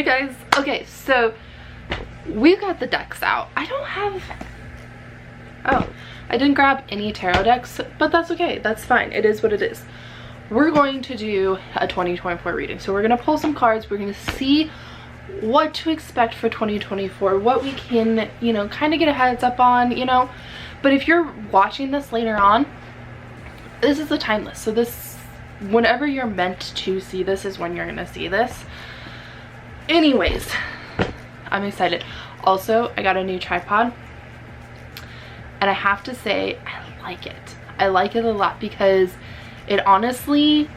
guys, okay, so we've got the decks out. I don't have, oh, I didn't grab any tarot decks, but that's okay, that's fine, it is what it is. We're going to do a 2024 reading, so we're gonna pull some cards, we're gonna see what to expect for 2024, what we can, you know, kind of get a heads up on, you know. But if you're watching this later on, this is the timeless, so this, whenever you're meant to see this is when you're gonna see this. Anyways, I'm excited. Also, I got a new tripod, and I have to say I like it. I like it a lot because it honestly,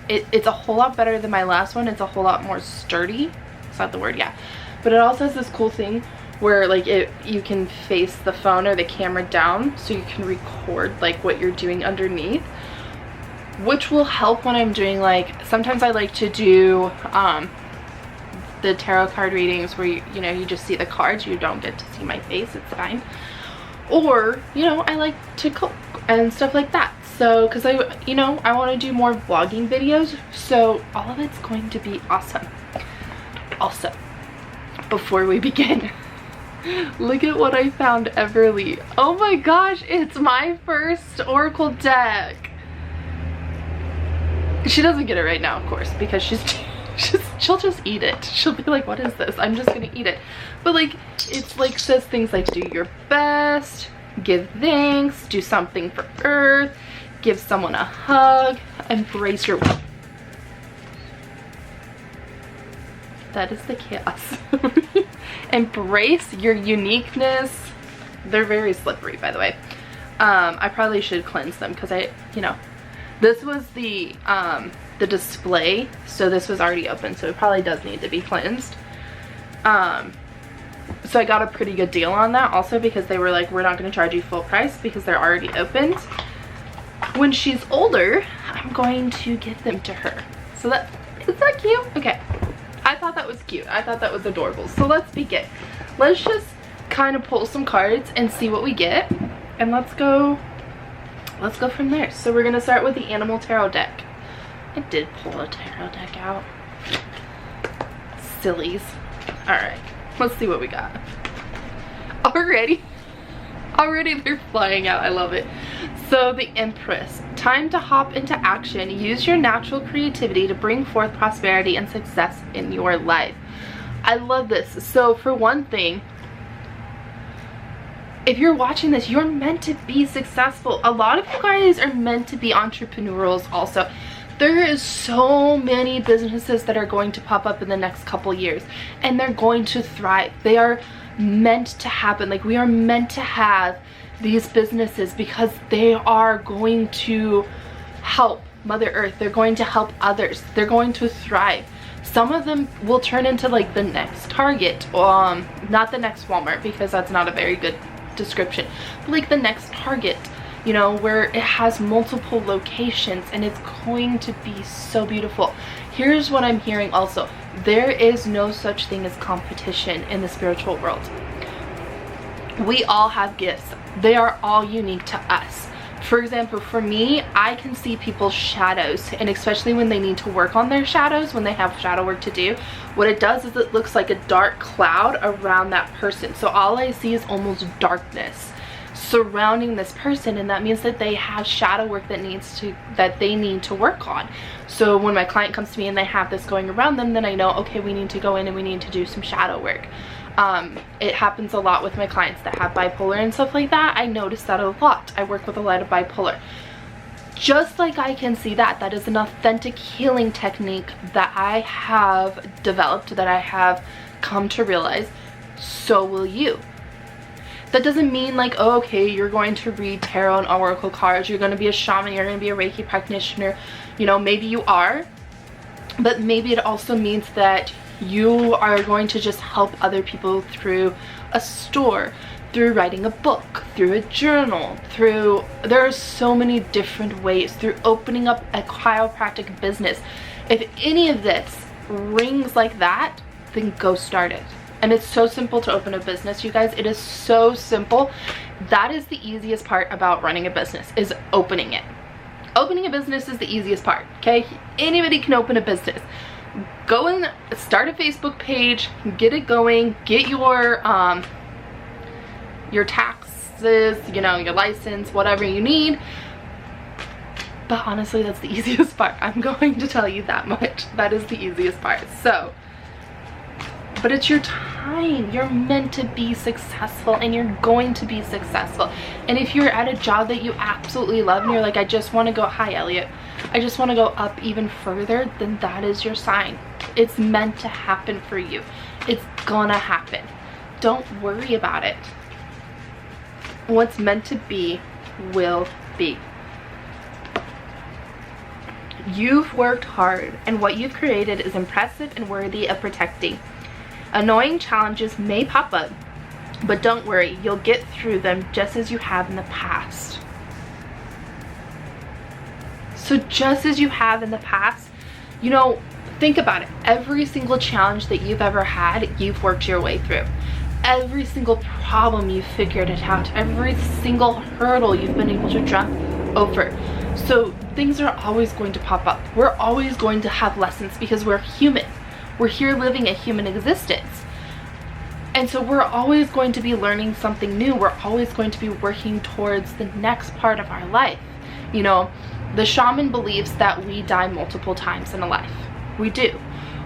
it's a whole lot better than my last one. It's a whole lot more sturdy. It's not the word, yeah. But it also has this cool thing where like you can face the phone or the camera down so you can record like what you're doing underneath, which will help when I'm doing, like, sometimes I like to do the tarot card readings where you know, you just see the cards, you don't get to see my face, it's fine. Or, you know, I like to cook and stuff like that. So, because I want to do more vlogging videos, so all of it's going to be awesome. Also, before we begin, look at what I found, Everly. Oh my gosh, it's my first Oracle deck. She doesn't get it right now, of course, because she'll just eat it. She'll be like, what is this? I'm just gonna eat it. But like, it's like, says things like do your best, give thanks, do something for Earth, give someone a hug, embrace your, that is the chaos. Embrace your uniqueness. They're very slippery, by the way. I probably should cleanse them because this was the display, so this was already open, so it probably does need to be cleansed. So I got a pretty good deal on that also because they were like, we're not going to charge you full price because they're already opened. When she's older, I'm going to give them to her. So is that cute? Okay. I thought that was cute. I thought that was adorable. So let's begin. Let's just kind of pull some cards and see what we get. And let's go from there. So we're going to start with the Animal Tarot deck. I did pull a tarot deck out. Sillies. Alright. Let's see what we got. Already they're flying out. I love it. So the Empress. Time to hop into action. Use your natural creativity to bring forth prosperity and success in your life. I love this. So for one thing, if you're watching this, you're meant to be successful. A lot of you guys are meant to be entrepreneurials also. There is so many businesses that are going to pop up in the next couple years, and they're going to thrive. They are meant to happen. Like, we are meant to have these businesses because they are going to help Mother Earth. They're going to help others. They're going to thrive. Some of them will turn into like the next Target, not the next Walmart because that's not a very good description, but like the next Target, you know, where it has multiple locations and it's going to be so beautiful. Here's what I'm hearing also. There is no such thing as competition in the spiritual world. We all have gifts. They are all unique to us. For example, for me, I can see people's shadows, and especially when they need to work on their shadows, when they have shadow work to do, what it does is it looks like a dark cloud around that person. So all I see is almost darkness surrounding this person, and that means that they have shadow work that they need to work on. So when my client comes to me and they have this going around them, then I know, okay, we need to go in and we need to do some shadow work. It happens a lot with my clients that have bipolar and stuff like that. I notice that a lot. I work with a lot of bipolar. Just like I can see that is an authentic healing technique that I have developed, that I have come to realize. So will you. That doesn't mean like, oh, okay, you're going to read tarot and oracle cards, you're going to be a shaman, you're going to be a Reiki practitioner. You know, maybe you are, but maybe it also means that you are going to just help other people through a store, through writing a book, through a journal, there are so many different ways, through opening up a chiropractic business. If any of this rings like that, then go start it. And it's so simple to open a business, you guys. It is so simple. That is the easiest part about running a business, is opening it. Opening a business is the easiest part, okay? Anybody can open a business. go and start a Facebook page, get it going, get your taxes, you know, your license, whatever you need. But honestly, that's the easiest part. I'm going to tell you that much. That is the easiest part. So, but it's your time. You're meant to be successful, and you're going to be successful. And if you're at a job that you absolutely love and you're like, I just want to go, hi Elliot, I just want to go up even further, then that is your sign. It's meant to happen for you. It's gonna happen. Don't worry about it. What's meant to be will be. You've worked hard, and what you've created is impressive and worthy of protecting. Annoying challenges may pop up, but don't worry, you'll get through them just as you have in the past. So just as you have in the past, you know, think about it. Every single challenge that you've ever had, you've worked your way through. Every single problem, you've figured it out. Every single hurdle, you've been able to jump over. So things are always going to pop up. We're always going to have lessons because we're human. We're here living a human existence. And so we're always going to be learning something new. We're always going to be working towards the next part of our life. You know, the shaman believes that we die multiple times in a life. We do.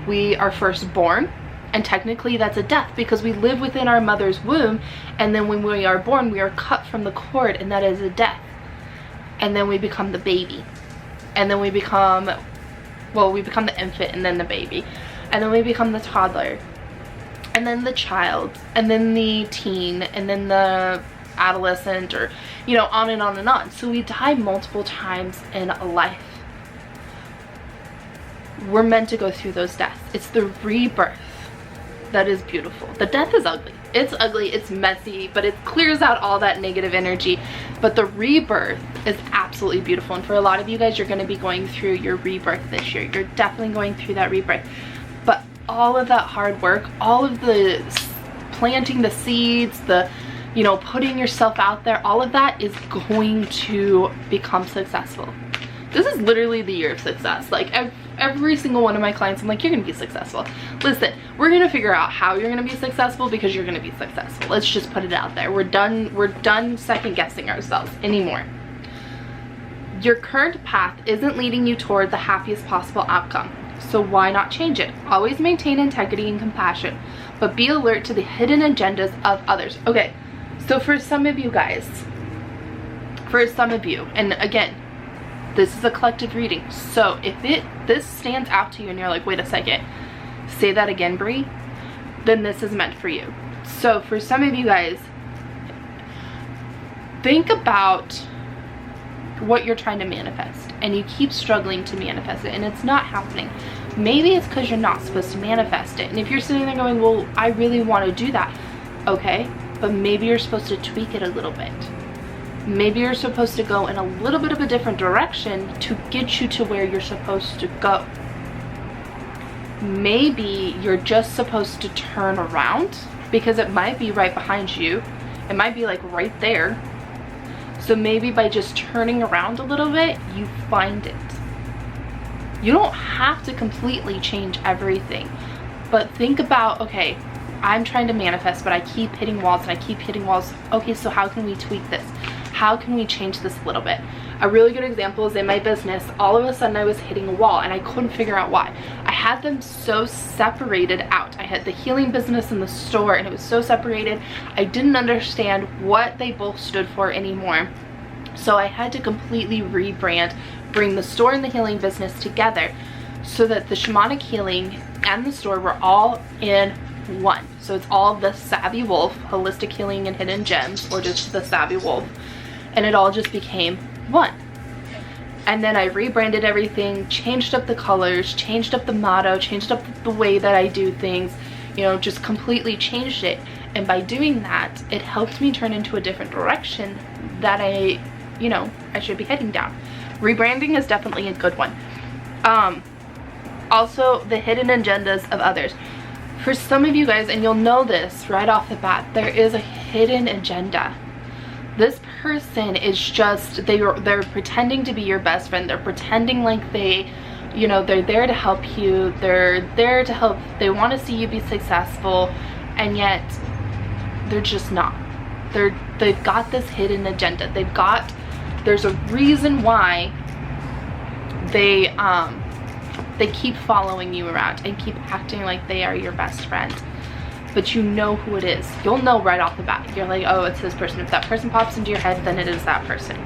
We are first born, and technically that's a death because we live within our mother's womb, and then when we are born, we are cut from the cord, and that is a death. And then we become the baby. And then we become, well, we become the infant and then the baby. And then we become the toddler. And then the child. And then the teen. And then the adolescent, or, you know, on and on and on. So we die multiple times in a life. We're meant to go through those deaths. It's the rebirth that is beautiful. The death is ugly. It's ugly, it's messy, but it clears out all that negative energy. But the rebirth is absolutely beautiful. And for a lot of you guys, you're going to be going through your rebirth this year. You're definitely going through that rebirth. But all of that hard work, all of the planting the seeds, the, you know, putting yourself out there, all of that is going to become successful. This is literally the year of success. Like every single one of my clients, I'm like, you're gonna be successful. Listen, we're gonna figure out how you're gonna be successful because you're gonna be successful. Let's just put it out there. We're done second guessing ourselves anymore. Your current path isn't leading you toward the happiest possible outcome. So why not change it? Always maintain integrity and compassion, but be alert to the hidden agendas of others. Okay, so for some of you guys, and again, this is a collective reading. So if this stands out to you and you're like, wait a second, say that again, Brie, then this is meant for you. So for some of you guys, think about what you're trying to manifest and you keep struggling to manifest it and it's not happening. Maybe it's because you're not supposed to manifest it. And if you're sitting there going, well, I really want to do that. Okay, but maybe you're supposed to tweak it a little bit. Maybe you're supposed to go in a little bit of a different direction to get you to where you're supposed to go. Maybe you're just supposed to turn around because it might be right behind you. It might be like right there. So maybe by just turning around a little bit, you find it. You don't have to completely change everything, but think about, okay, I'm trying to manifest, but I keep hitting walls and I keep hitting walls. Okay, so how can we tweak this? How can we change this a little bit? A really good example is in my business, all of a sudden I was hitting a wall and I couldn't figure out why. I had them so separated out. I had the healing business and the store and it was so separated. I didn't understand what they both stood for anymore. So I had to completely rebrand, bring the store and the healing business together so that the shamanic healing and the store were all in one. So it's all the Savvy Wolf, Holistic Healing and Hidden Gems, or just the Savvy Wolf. And it all just became one. And then I rebranded everything, changed up the colors, changed up the motto, changed up the way that I do things, you know, just completely changed it. And by doing that, it helped me turn into a different direction that I should be heading down. Rebranding is definitely a good one. Also, the hidden agendas of others. For some of you guys, and you'll know this right off the bat, there is a hidden agenda. This person is just, they're pretending to be your best friend. They're pretending like they, You know, they're there to help you. They're there to help. They want to see you be successful, and yet they're just not. They've got this hidden agenda. There's a reason why they keep following you around and keep acting like they are your best friend. But you know who it is. You'll know right off the bat. You're like, oh, it's this person. If that person pops into your head, then it is that person.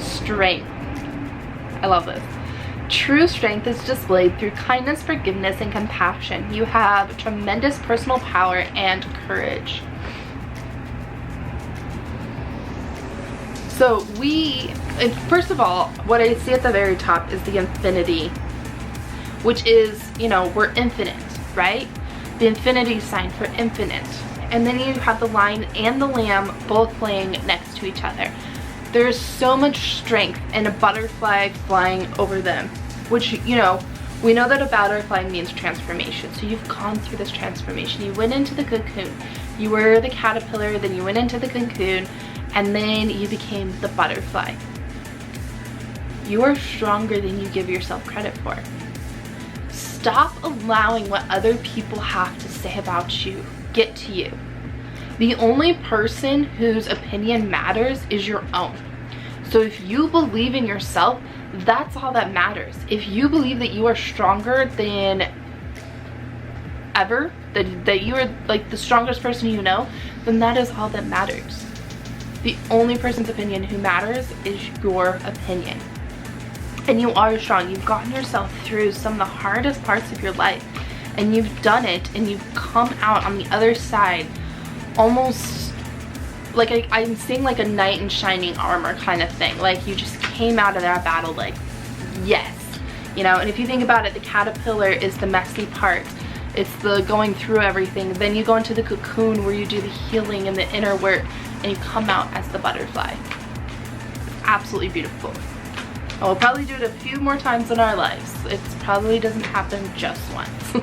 Strength. I love this. True strength is displayed through kindness, forgiveness, and compassion. You have tremendous personal power and courage. So first of all, what I see at the very top is the infinity, which is, you know, we're infinite, right? The infinity sign for infinite. And then you have the lion and the lamb both laying next to each other. There's so much strength in a butterfly flying over them, which, you know, we know that a butterfly means transformation. So you've gone through this transformation. You went into the cocoon. You were the caterpillar, then you went into the cocoon, and then you became the butterfly. You are stronger than you give yourself credit for. Stop allowing what other people have to say about you get to you. The only person whose opinion matters is your own. So if you believe in yourself, that's all that matters. If you believe that you are stronger than ever, that you are like the strongest person you know, then that is all that matters. The only person's opinion who matters is your opinion. And you are strong. You've gotten yourself through some of the hardest parts of your life, and you've done it, and you've come out on the other side almost like I'm seeing like a knight in shining armor kind of thing. Like you just came out of that battle like, yes, you know. And if you think about it, the caterpillar is the messy part. It's the going through everything. Then you go into the cocoon where you do the healing and the inner work, and you come out as the butterfly. It's absolutely beautiful. And we'll probably do it a few more times in our lives. It probably doesn't happen just once.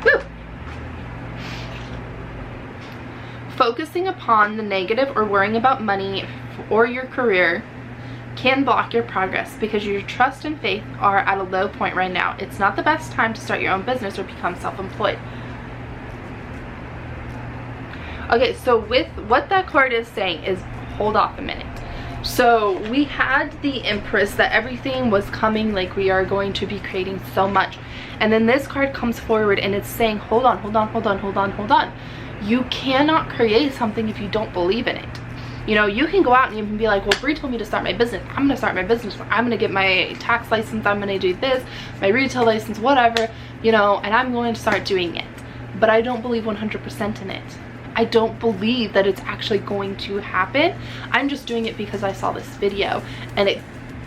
Woo! Focusing upon the negative or worrying about money or your career can block your progress because your trust and faith are at a low point right now. It's not the best time to start your own business or become self-employed. Okay, so with what that card is saying is, hold off a minute. So we had the Empress, that everything was coming, like we are going to be creating so much. And then this card comes forward and it's saying, hold on, hold on, hold on, hold on, hold on. You cannot create something if you don't believe in it. You know, you can go out and you can be like, well, Bree told me to start my business. I'm going to start my business. I'm going to get my tax license. I'm going to do this, my retail license, whatever, you know, and I'm going to start doing it. But I don't believe 100% in it. I don't believe that it's actually going to happen. I'm just doing it because I saw this video and it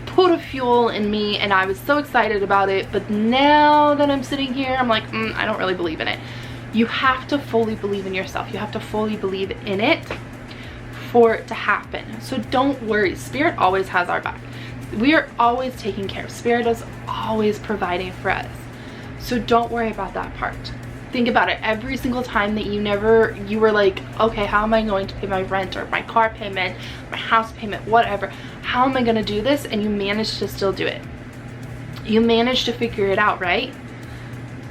put a fuel in me and I was so excited about it. But now that I'm sitting here, I'm like, I don't really believe in it. You have to fully believe in yourself. You have to fully believe in it for it to happen. So don't worry. Spirit always has our back. We are always taking care. Spirit is always providing for us. So don't worry about that part. Think about it. Every single time that you were like, okay, how am I going to pay my rent or my car payment, my house payment, whatever? How am I going to do this? And you managed to still do it. You managed to figure it out, right?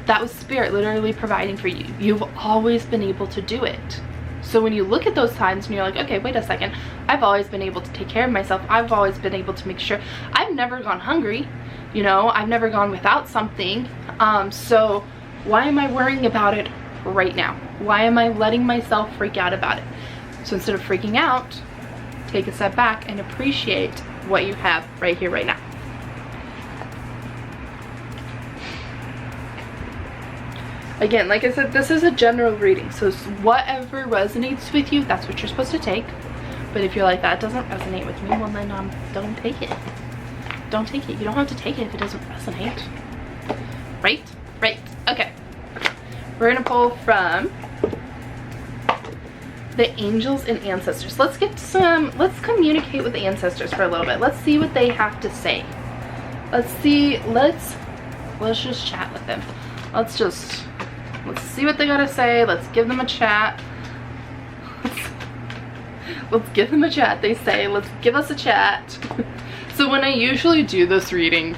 That was Spirit literally providing for you. You've always been able to do it. So when you look at those times and you're like, okay, wait a second, I've always been able to take care of myself. I've always been able to make sure. I've never gone hungry. You know, I've never gone without something. So why am I worrying about it right now? Why am I letting myself freak out about it? So instead of freaking out, take a step back and appreciate what you have right here, right now. Again, like I said, this is a general reading, so whatever resonates with you, that's what you're supposed to take. But if you're like, that doesn't resonate with me, well then don't take it. Don't take it. You don't have to take it if it doesn't resonate. Right? Right. Okay. We're gonna pull from the angels and ancestors. Let's communicate with the ancestors for a little bit. Let's see what they have to say. Let's just chat with them. Let's see what they gotta say. Let's give them a chat. Let's give them a chat, they say. Let's give us a chat. So when I usually do this reading,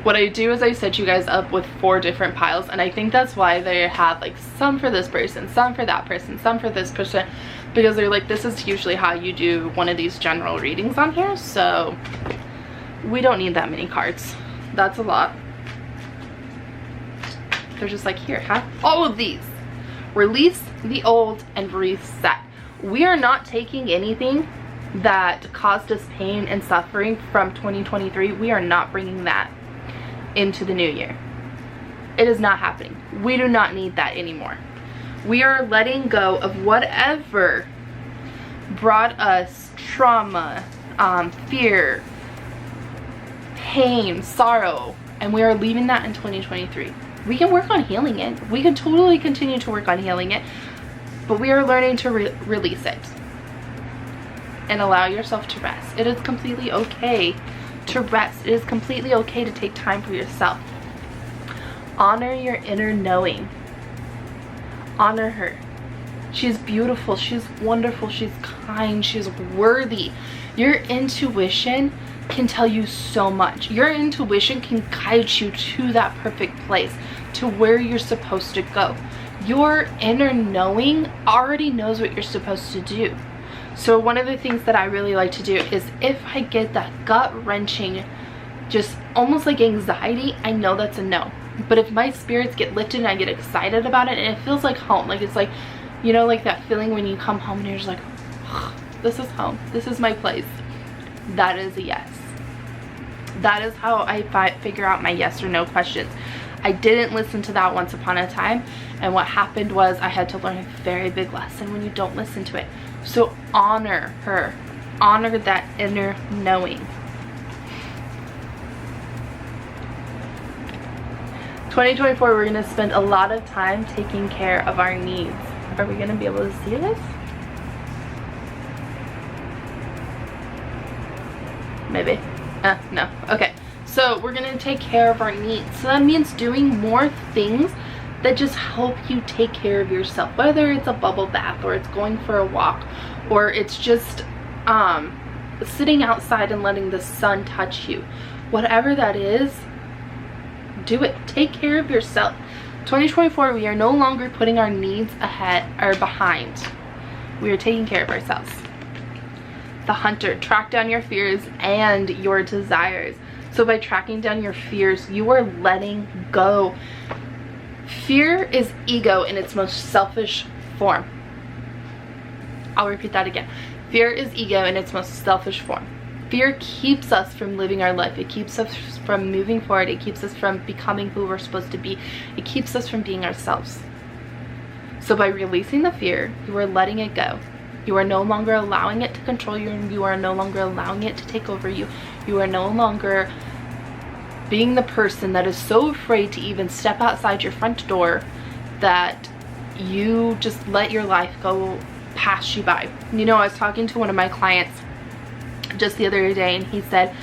what I do is I set you guys up with 4 different piles, and I think that's why they have like some for this person, some for that person, some for this person, because they're like, this is usually how you do one of these general readings on here, so we don't need that many cards. That's a lot. They're just like, here, have all of these. Release the old and reset. We are not taking anything that caused us pain and suffering from 2023. We are not bringing that into the new year. It is not happening. We do not need that anymore. We are letting go of whatever brought us trauma, fear, pain, sorrow, and we are leaving that in 2023. We can work on healing it. We can totally continue to work on healing it, but we are learning to release it and allow yourself to rest. It is completely okay to rest. It is completely okay to take time for yourself. Honor your inner knowing. Honor her. She's beautiful, she's wonderful, she's kind, she's worthy. Your intuition can tell you so much. Your intuition can guide you to that perfect place, to where you're supposed to go. Your inner knowing already knows what you're supposed to do. So one of the things that I really like to do is, if I get that gut-wrenching, just almost like anxiety, I know that's a no. But if my spirits get lifted and I get excited about it, and it feels like home, like it's like, you know, like that feeling when you come home and you're just like, oh, this is home, this is my place, that is a yes. That is how I figure out my yes or no questions. I didn't listen to that once upon a time, and what happened was I had to learn a very big lesson when you don't listen to it. So honor her, honor that inner knowing. 2024, we're going to spend a lot of time taking care of our needs. Are we going to be able to see this? Maybe. No. Okay. So we're going to take care of our needs. So that means doing more things that just help you take care of yourself. Whether it's a bubble bath, or it's going for a walk, or it's just sitting outside and letting the sun touch you. Whatever that is, do it. Take care of yourself. 2024, we are no longer putting our needs ahead or behind. We are taking care of ourselves. The Hunter, track down your fears and your desires. So by tracking down your fears, you are letting go. Fear is ego in its most selfish form. I'll repeat that again. Fear is ego in its most selfish form. Fear keeps us from living our life. It keeps us from moving forward. It keeps us from becoming who we're supposed to be. It keeps us from being ourselves. So by releasing the fear, you are letting it go. You are no longer allowing it to control you, and you are no longer allowing it to take over you. You are no longer being the person that is so afraid to even step outside your front door that you just let your life go pass you by. You know, I was talking to one of my clients just the other day, and he said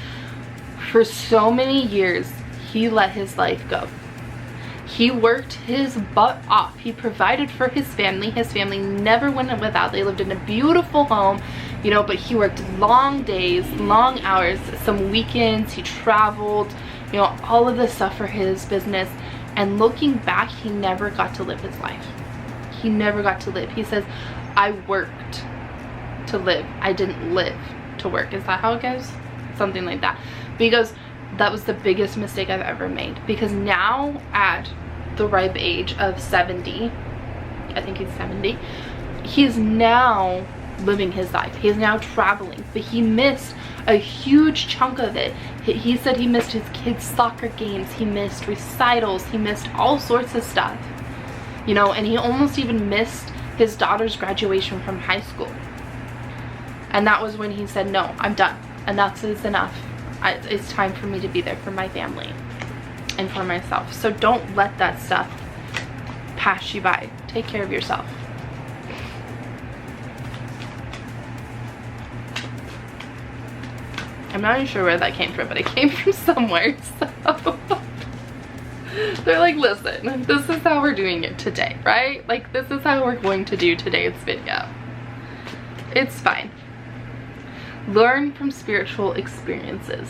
for so many years he let his life go. He worked his butt off. He provided for his family. His family never went without. They lived in a beautiful home, you know, but he worked long days, long hours, some weekends, he traveled, you know, all of this stuff for his business. And looking back, he never got to live his life. He never got to live. He says, I worked to live. I didn't live to work. Is that how it goes? Something like that. Because that was the biggest mistake I've ever made. Because now at the ripe age of 70, I think he's 70, he's now living his life. He's now traveling, but he missed a huge chunk of it. He said he missed his kids' soccer games, he missed recitals, he missed all sorts of stuff, you know, and he almost even missed his daughter's graduation from high school. And that was when he said, no, I'm done. Enough is enough. It's time for me to be there for my family and for myself. So don't let that stuff pass you by. Take care of yourself. I'm not even sure where that came from, but it came from somewhere. So they're like, listen, this is how we're doing it today, right? Like, this is how we're going to do today's video. It's fine. Learn from spiritual experiences.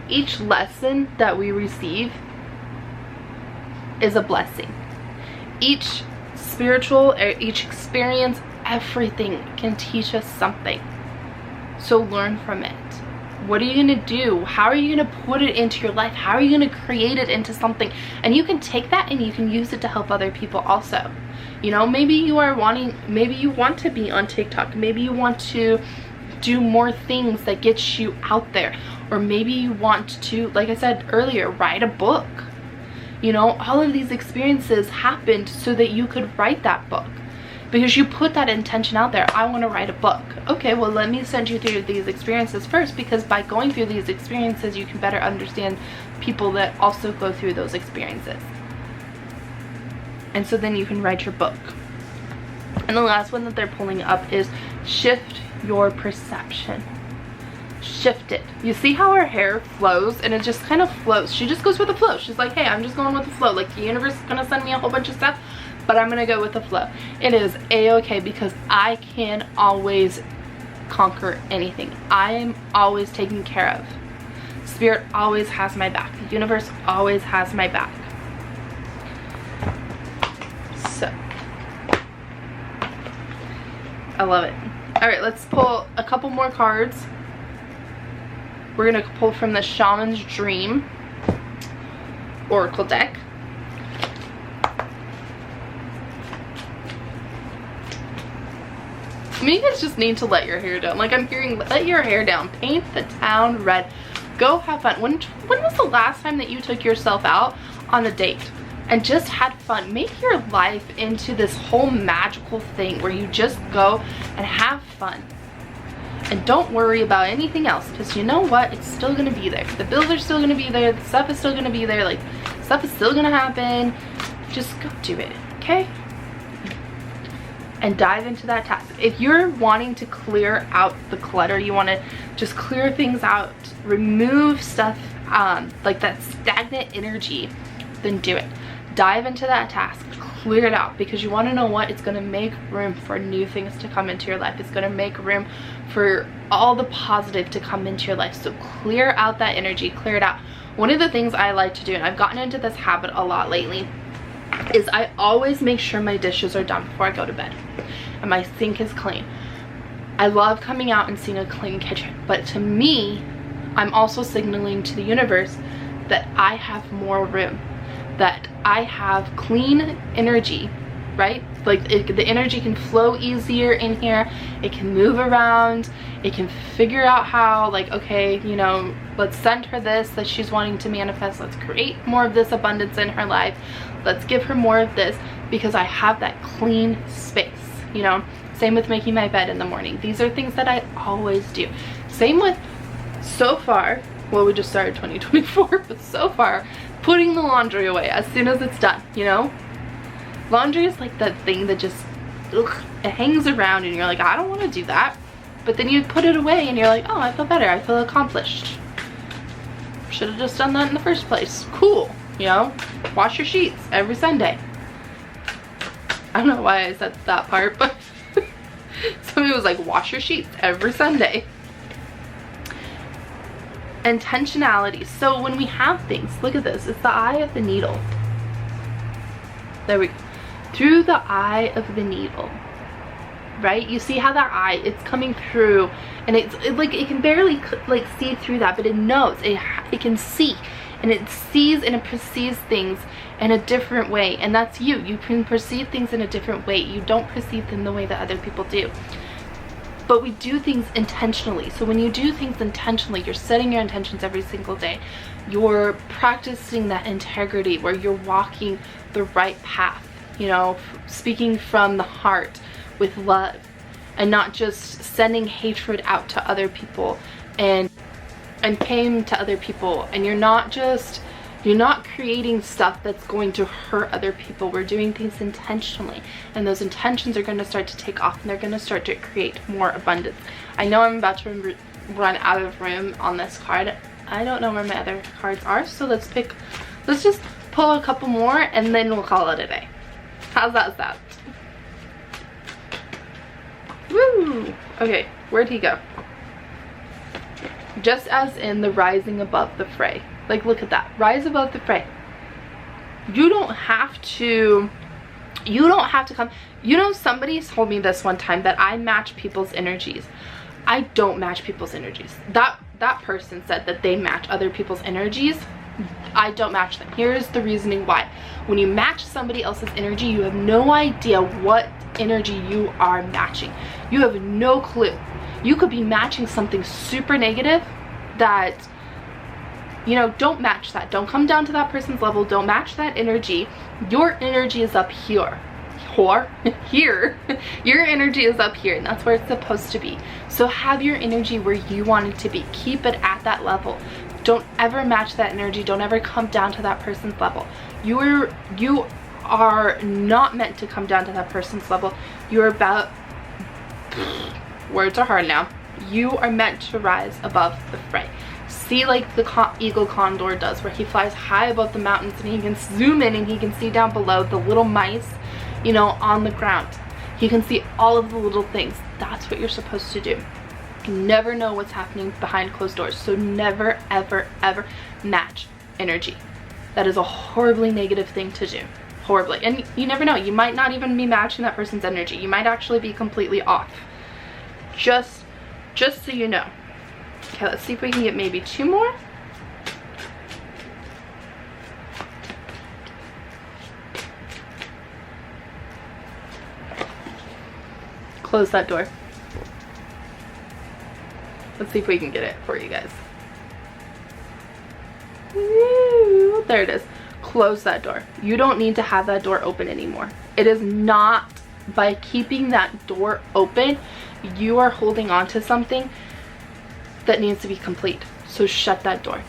Each lesson that we receive is a blessing. Each spiritual, or each experience, everything can teach us something. So learn from it. What are you going to do? How are you going to put it into your life? How are you going to create it into something? And you can take that and you can use it to help other people also. You know, maybe you want to be on TikTok. Maybe you want to do more things that get you out there. Or maybe you want to, like I said earlier, write a book. You know, all of these experiences happened so that you could write that book. Because you put that intention out there. I want to write a book. Okay, well, let me send you through these experiences first, because by going through these experiences, you can better understand people that also go through those experiences. And so then you can write your book. And the last one that they're pulling up is shift your perception. Shift it. You see how her hair flows, and it just kind of flows. She just goes with the flow. She's like, hey, I'm just going with the flow. Like, the universe is gonna send me a whole bunch of stuff, but I'm gonna go with the flow. It is a-okay, because I can always conquer anything. I am always taken care of. Spirit always has my back. The universe always has my back. So I love it. All right, let's pull a couple more cards. We're gonna pull from the Shaman's Dream Oracle deck. Maybe you guys just need to let your hair down. Like, I'm hearing, let your hair down. Paint the town red. Go have fun. When was the last time that you took yourself out on a date and just had fun? Make your life into this whole magical thing where you just go and have fun. And don't worry about anything else, because you know what? It's still going to be there. The bills are still going to be there. The stuff is still going to be there. Like, stuff is still going to happen. Just go do it, okay? And dive into that task. If you're wanting to clear out the clutter, you want to just clear things out, remove stuff like that stagnant energy, then do it. Dive into that task, clear it out, because you want to know what? It's going to make room for new things to come into your life. It's going to make room for all the positive to come into your life. So clear out that energy, clear it out. One of the things I like to do, and I've gotten into this habit a lot lately, is I always make sure my dishes are done before I go to bed and my sink is clean. I love coming out and seeing a clean kitchen, but to me, I'm also signaling to the universe that I have more room, that I have clean energy, right? Like, the energy can flow easier in here. It can move around. It can figure out how, like, okay, you know, let's send her this that she's wanting to manifest. Let's create more of this abundance in her life. Let's give her more of this, because I have that clean space, you know? Same with making my bed in the morning. These are things that I always do. Same with, so far, well, we just started 2024, but so far, putting the laundry away as soon as it's done, you know? Laundry is like that thing that just, ugh, it hangs around and you're like, I don't want to do that. But then you put it away and you're like, oh, I feel better. I feel accomplished. Should have just done that in the first place. Cool, you know? Wash your sheets every Sunday. I don't know why I said that part, but somebody was like, wash your sheets every Sunday. Intentionality. So when we have things, look at this. It's the eye of the needle. There we go. Through the eye of the needle, right? You see how that eye, it's coming through, and it's like, it can barely like see through that, but it knows, it can see, and it sees and it perceives things in a different way. And that's you. You can perceive things in a different way. You don't perceive them the way that other people do. But we do things intentionally. So when you do things intentionally, you're setting your intentions every single day. You're practicing that integrity where you're walking the right path, you know, speaking from the heart with love, and not just sending hatred out to other people and pain to other people. And you're not creating stuff that's going to hurt other people. We're doing things intentionally, and those intentions are going to start to take off, and they're going to start to create more abundance. I know I'm about to run out of room on this card. I don't know where my other cards are, so let's just pull a couple more and then we'll call it a day. How's that sound? Woo! Okay, Where'd he go? Just as in the rising above the fray. Like, look at that. Rise above the fray. You don't have to come. You know, somebody told me this one time that I match people's energies. I don't match people's energies. That person said that they match other people's energies. I don't match them. Here's the reasoning why. When you match somebody else's energy, you have no idea what energy you are matching. You have no clue. You could be matching something super negative that, you know, don't match that. Don't come down to that person's level. Don't match that energy. Your energy is up here. Here. Your energy is up here, and that's where it's supposed to be. So have your energy where you want it to be. Keep it at that level. Don't ever match that energy. Don't ever come down to that person's level. You are not meant to come down to that person's level. You're about, words are hard now. You are meant to rise above the fray. See, like the eagle condor does, where he flies high above the mountains and he can zoom in and he can see down below the little mice, you know, on the ground. He can see all of the little things. That's what you're supposed to do. You never know what's happening behind closed doors, so never ever ever match energy. That is a horribly negative thing to do. Horribly. And you never know, you might not even be matching that person's energy. You might actually be completely off. Just so you know. Okay, let's see if we can get maybe 2 more. Close that door. Let's see if we can get it for you guys. Woo, there it is. Close that door. You don't need to have that door open anymore. It is not, by keeping that door open, you are holding on to something that needs to be complete. So shut that door.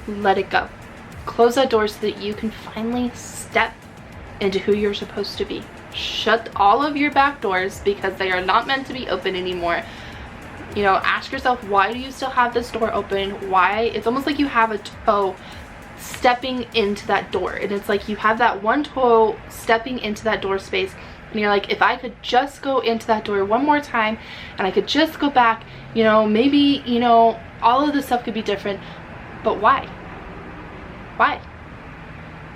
Let it go. Close that door so that you can finally step into who you're supposed to be. Shut all of your back doors because they are not meant to be open anymore. You know, ask yourself, why do you still have this door open? Why? It's almost like you have a toe stepping into that door, and it's like you have that one toe stepping into that door space, and you're like, if I could just go into that door one more time and I could just go back, you know, maybe, you know, all of this stuff could be different. But why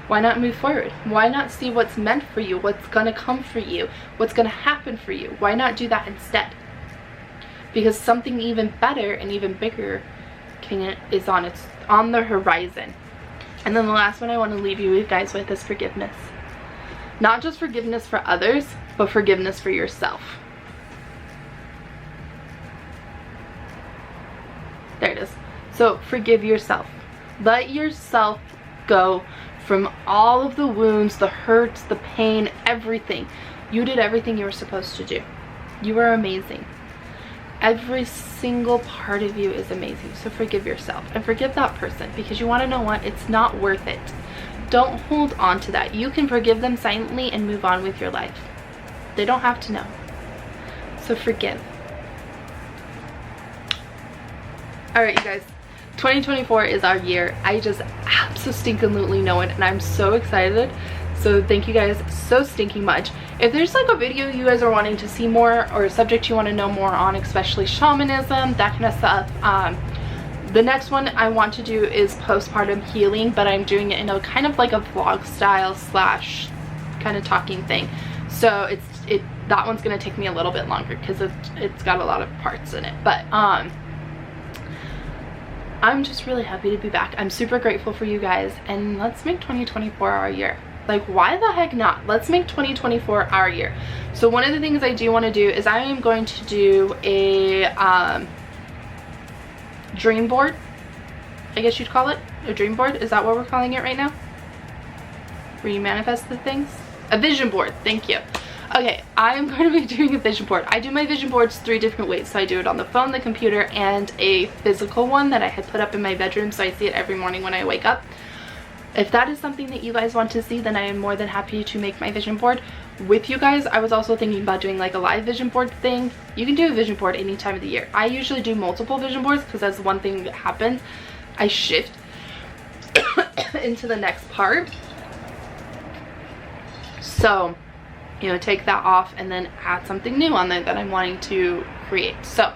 not move forward? Why not see what's meant for you, what's gonna come for you, what's gonna happen for you? Why not do that instead? Because something even better and even bigger is on the horizon. And then the last one I want to leave you guys with is forgiveness. Not just forgiveness for others, but forgiveness for yourself. There it is. So forgive yourself. Let yourself go from all of the wounds, the hurts, the pain, everything. You did everything you were supposed to do. You are amazing. Every single part of you is amazing. So forgive yourself and forgive that person, because you want to know what? It's not worth it. Don't hold on to that. You can forgive them silently and move on with your life. They don't have to know. So forgive. Alright, you guys. 2024 is our year. I just absolutely know it, and I'm so excited. So thank you guys so stinking much. If there's like a video you guys are wanting to see more, or a subject you want to know more on, especially shamanism, that kind of stuff, the next one I want to do is postpartum healing, but I'm doing it in a kind of like a vlog style slash kind of talking thing. So that one's gonna take me a little bit longer because it's got a lot of parts in it. But I'm just really happy to be back. I'm super grateful for you guys, and let's make 2024 our year. Like, why the heck not? Let's make 2024 our year. So one of the things I do want to do is I am going to do a dream board, I guess you'd call it. A dream board, is that what we're calling it right now? Where you manifest the things? A vision board, thank you. Okay, I'm going to be doing a vision board. I do my vision boards 3 different ways. So I do it on the phone, the computer, and a physical one that I had put up in my bedroom, so I see it every morning when I wake up. If that is something that you guys want to see, then I am more than happy to make my vision board with you guys. I was also thinking about doing like a live vision board thing. You can do a vision board any time of the year. I usually do multiple vision boards because that's one thing that happens. I shift into the next part. So, you know, take that off and then add something new on there that I'm wanting to create. So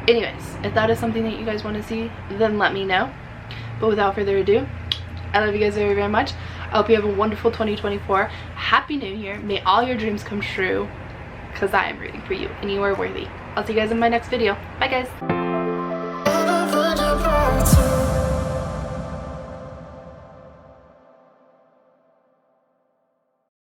Anyways, if that is something that you guys want to see, then let me know. But without further ado, I love you guys very, very much. I hope you have a wonderful 2024. Happy New Year. May all your dreams come true, because I am rooting for you and you are worthy. I'll see you guys in my next video. Bye guys.